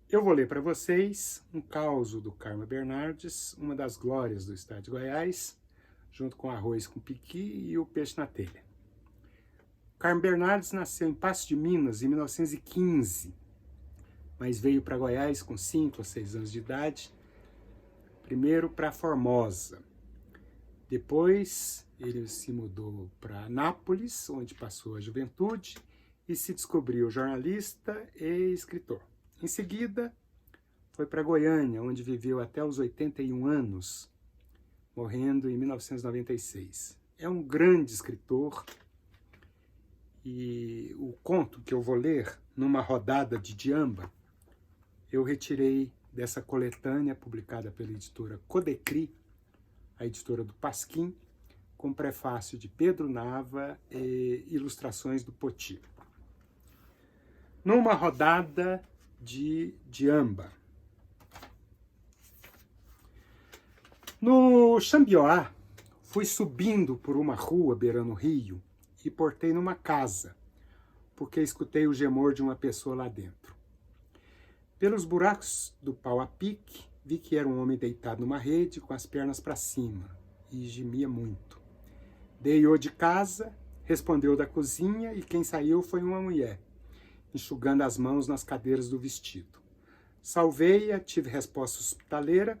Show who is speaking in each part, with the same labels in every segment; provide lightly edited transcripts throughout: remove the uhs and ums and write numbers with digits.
Speaker 1: Eu vou ler para vocês um causo do Carmo Bernardes, uma das glórias do estado de Goiás, junto com arroz com piqui e o peixe na telha. Carmo Bernardes nasceu em Passo de Minas em 1915, mas veio para Goiás com 5 ou 6 anos de idade, primeiro para Formosa. Depois ele se mudou para Anápolis, onde passou a juventude, e se descobriu jornalista e escritor. Em seguida, foi para Goiânia, onde viveu até os 81 anos, morrendo em 1996. É um grande escritor e o conto que eu vou ler, Numa Rodada de Diamba, eu retirei dessa coletânea publicada pela editora Codecri, a editora do Pasquim, com prefácio de Pedro Nava e ilustrações do Poti. Numa Rodada de Diamba. No Xambioá, fui subindo por uma rua beirando o rio e portei numa casa, porque escutei o gemor de uma pessoa lá dentro. Pelos buracos do pau a pique, vi que era um homem deitado numa rede com as pernas para cima e gemia muito. Dei-o de casa, respondeu da cozinha e quem saiu foi uma mulher, enxugando as mãos nas cadeiras do vestido. Salvei-a, tive resposta hospitaleira,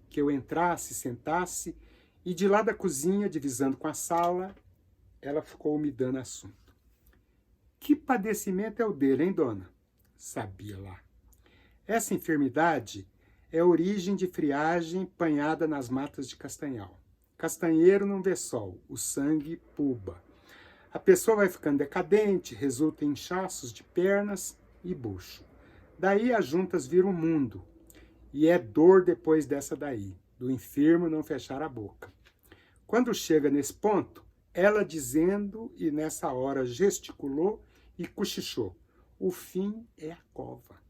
Speaker 1: que eu entrasse, sentasse, e de lá da cozinha, divisando com a sala, ela ficou me dando assunto. Que padecimento é o dele, hein, dona? Sabia lá. Essa enfermidade é origem de friagem panhada nas matas de castanhal. Castanheiro não vê sol, o sangue puba. A pessoa vai ficando decadente, resulta em inchaços de pernas e bucho. Daí as juntas viram o mundo. E é dor depois dessa daí, do enfermo não fechar a boca. Quando chega nesse ponto, ela dizendo e nessa hora gesticulou e cochichou. O fim é a cova.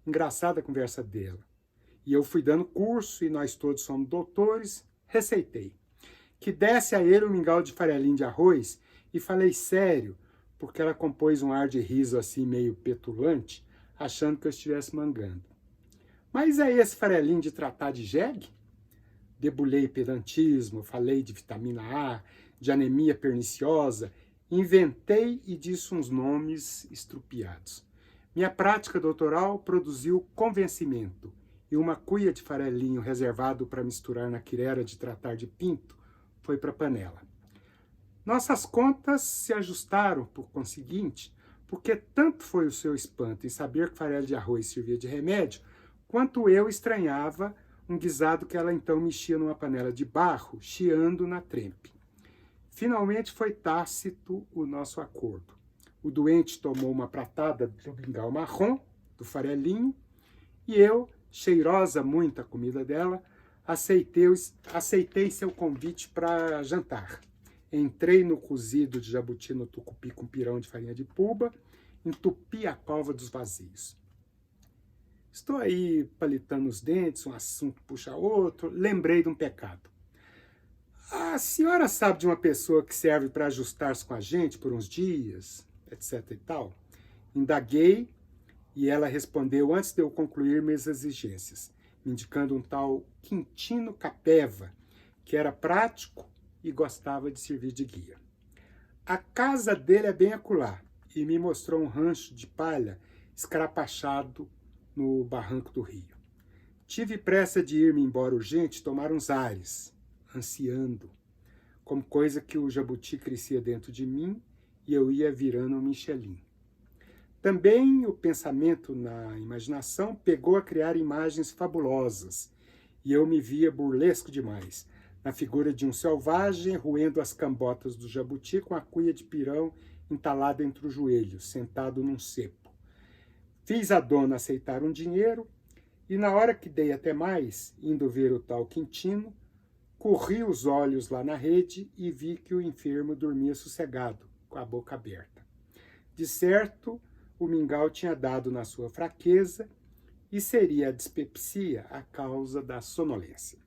Speaker 1: Engraçada a conversa dela. E eu fui dando curso e nós todos somos doutores, receitei. Que desse a ele um mingau de farelinho de arroz e falei sério, porque ela compôs um ar de riso assim meio petulante, achando que eu estivesse mangando. Mas é esse farelinho de tratar de jegue? Debulhei pedantismo, falei de vitamina A, de anemia perniciosa, inventei e disse uns nomes estrupiados. Minha prática doutoral produziu convencimento, e uma cuia de farelinho reservado para misturar na quirera de tratar de pinto foi para a panela. Nossas contas se ajustaram, por conseguinte, porque tanto foi o seu espanto em saber que farelo de arroz servia de remédio, quanto eu estranhava um guisado que ela então mexia numa panela de barro, chiando na trempe. Finalmente foi tácito o nosso acordo. O doente tomou uma pratada do mingau marrom, do farelinho, e eu, cheirosa muito a comida dela, aceitei seu convite para jantar. Entrei no cozido de jabuti no tucupi com pirão de farinha de puba, entupi a cova dos vazios. Estou aí palitando os dentes, um assunto puxa outro, lembrei de um pecado. A senhora sabe de uma pessoa que serve para ajustar-se com a gente por uns dias, etc e tal? Indaguei e ela respondeu antes de eu concluir minhas exigências, me indicando um tal Quintino Capeva, que era prático e gostava de servir de guia. A casa dele é bem acolá, e me mostrou um rancho de palha escarapachado no barranco do rio. Tive pressa de ir-me embora urgente tomar uns ares, ansiando, como coisa que o jabuti crescia dentro de mim e eu ia virando um Michelin. Também o pensamento na imaginação pegou a criar imagens fabulosas e eu me via burlesco demais, na figura de um selvagem roendo as cambotas do jabuti com a cuia de pirão entalada entre os joelhos, sentado num cepo. Fiz a dona aceitar um dinheiro e na hora que dei até mais, indo ver o tal Quintino, corri os olhos lá na rede e vi que o enfermo dormia sossegado, com a boca aberta. De certo, o mingau tinha dado na sua fraqueza e seria a dispepsia a causa da sonolência.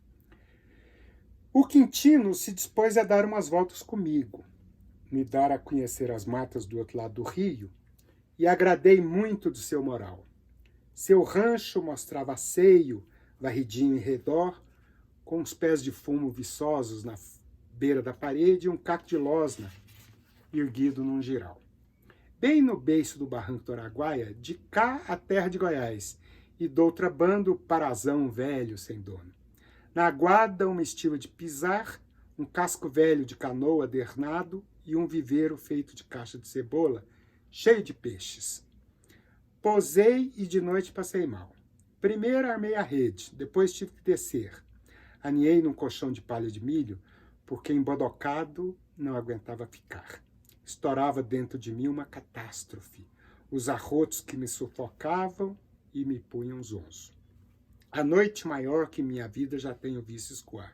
Speaker 1: O Quintino se dispôs a dar umas voltas comigo, me dar a conhecer as matas do outro lado do rio, e agradei muito do seu moral. Seu rancho mostrava asseio, varridinho em redor, com uns pés de fumo viçosos na beira da parede e um caco de losna erguido num giral. Bem no beiço do barranco do Araguaia, de cá a terra de Goiás, e do outra banda o parazão velho sem dono. Na aguada, uma estiva de pisar, um casco velho de canoa adernado e um viveiro feito de caixa de cebola, cheio de peixes. Posei e de noite passei mal. Primeiro armei a rede, depois tive que descer. Aniei num colchão de palha de milho, porque embodocado não aguentava ficar. Estourava dentro de mim uma catástrofe, os arrotos que me sufocavam e me punham zonzo. A noite maior que minha vida já tenho visto escoar.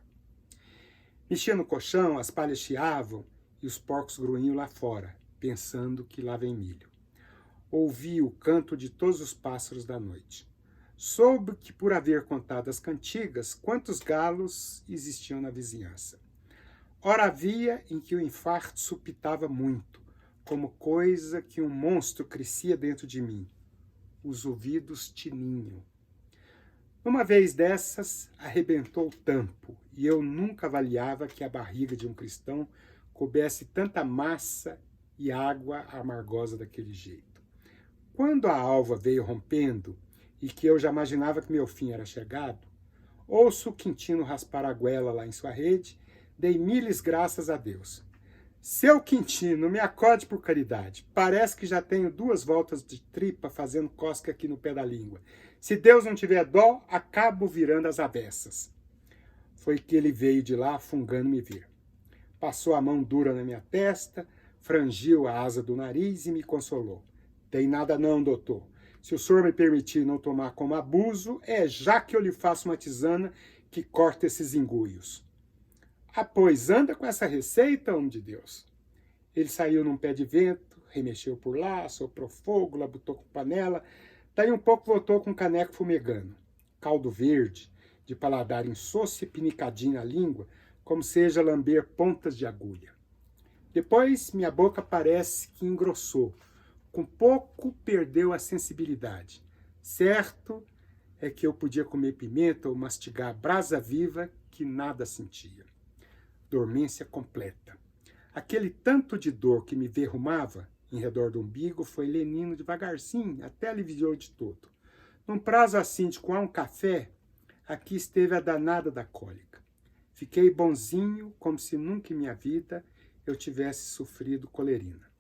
Speaker 1: Mexia no colchão, as palhas chiavam e os porcos grunhiam lá fora, pensando que lá vem milho. Ouvi o canto de todos os pássaros da noite. Soube que, por haver contado as cantigas, quantos galos existiam na vizinhança. Ora havia em que o infarto supitava muito, como coisa que um monstro crescia dentro de mim. Os ouvidos tiniam. Uma vez dessas, arrebentou o tampo, e eu nunca avaliava que a barriga de um cristão coubesse tanta massa e água amargosa daquele jeito. Quando a alva veio rompendo, e que eu já imaginava que meu fim era chegado, ouço o Quintino raspar a goela lá em sua rede, dei miles graças a Deus. Seu Quintino, me acode por caridade. Parece que já tenho 2 voltas de tripa fazendo cosca aqui no pé da língua. Se Deus não tiver dó, acabo virando as avessas. Foi que ele veio de lá fungando me ver. Passou a mão dura na minha testa, frangiu a asa do nariz e me consolou. Tem nada não, doutor. Se o senhor me permitir não tomar como abuso, é já que eu lhe faço uma tisana que corta esses enguios. Ah, pois anda com essa receita, homem de Deus. Ele saiu num pé de vento, remexeu por lá, soprou fogo, labutou com panela, daí um pouco voltou com um caneco fumegando. Caldo verde, de paladar insosso e pinicadinho na língua, como seja lamber pontas de agulha. Depois minha boca parece que engrossou, com pouco perdeu a sensibilidade. Certo é que eu podia comer pimenta ou mastigar brasa viva que nada sentia. Dormência completa. Aquele tanto de dor que me verrumava em redor do umbigo foi lenindo devagarzinho, até aliviou de todo. Num prazo assim de coar um café, aqui esteve a danada da cólica. Fiquei bonzinho, como se nunca em minha vida eu tivesse sofrido colerina.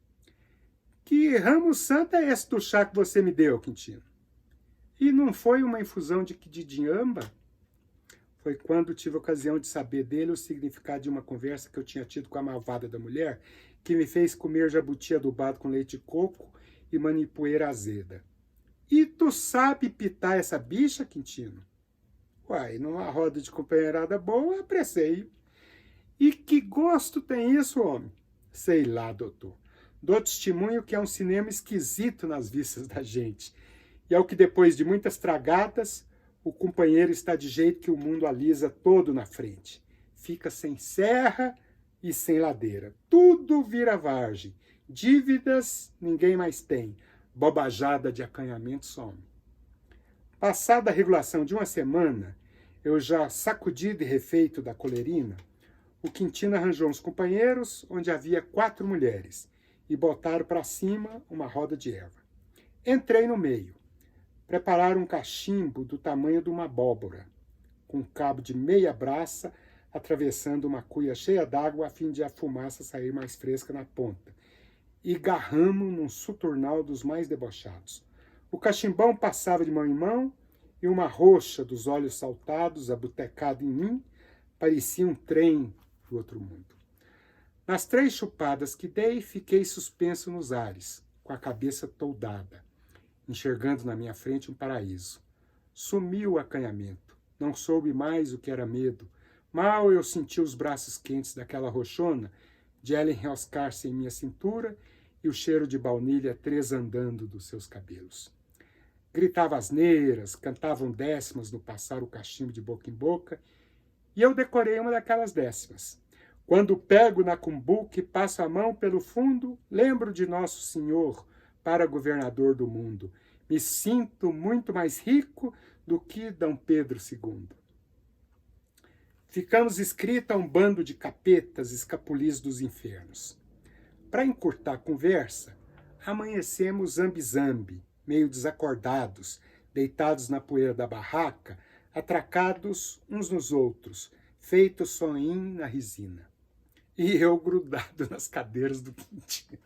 Speaker 1: Que ramo santo é esse do chá que você me deu, Quintino? E não foi uma infusão de dinhamba? Foi quando tive a ocasião de saber dele o significado de uma conversa que eu tinha tido com a malvada da mulher, que me fez comer jabuti adubado com leite de coco e manipoeira azeda. E tu sabe pitar essa bicha, Quintino? Uai, numa roda de companheirada boa, apressei. E que gosto tem isso, homem? Sei lá, doutor. Dou testemunho que é um cinema esquisito nas vistas da gente. E é o que depois de muitas tragadas, o companheiro está de jeito que o mundo alisa todo na frente. Fica sem serra e sem ladeira. Tudo vira vargem. Dívidas ninguém mais tem. Bobajada de acanhamento some. Passada a regulação de uma semana, eu já sacudido e refeito da colerina, o Quintino arranjou uns companheiros onde havia 4 mulheres e botaram para cima uma roda de erva. Entrei no meio. Prepararam um cachimbo do tamanho de uma abóbora, com um cabo de meia braça atravessando uma cuia cheia d'água a fim de a fumaça sair mais fresca na ponta. E garramos num suturnal dos mais debochados. O cachimbão passava de mão em mão e uma roxa dos olhos saltados, abotecada em mim, parecia um trem do outro mundo. Nas 3 chupadas que dei, fiquei suspenso nos ares, com a cabeça toldada, enxergando na minha frente um paraíso. Sumiu o acanhamento. Não soube mais o que era medo. Mal eu senti os braços quentes daquela roxona, de ela enroscar-se em minha cintura e o cheiro de baunilha tresandando dos seus cabelos. Gritava asneiras, cantavam décimas no passar o cachimbo de boca em boca, e eu decorei uma daquelas décimas. Quando pego na cumbuca e passo a mão pelo fundo, lembro de Nosso Senhor, para governador do mundo. Me sinto muito mais rico do que D. Pedro II. Ficamos inscritos a um bando de capetas escapulis dos infernos. Para encurtar a conversa, amanhecemos zambi-zambi, meio desacordados, deitados na poeira da barraca, atracados uns nos outros, feitos soninho na resina. E eu grudado nas cadeiras do quintinho.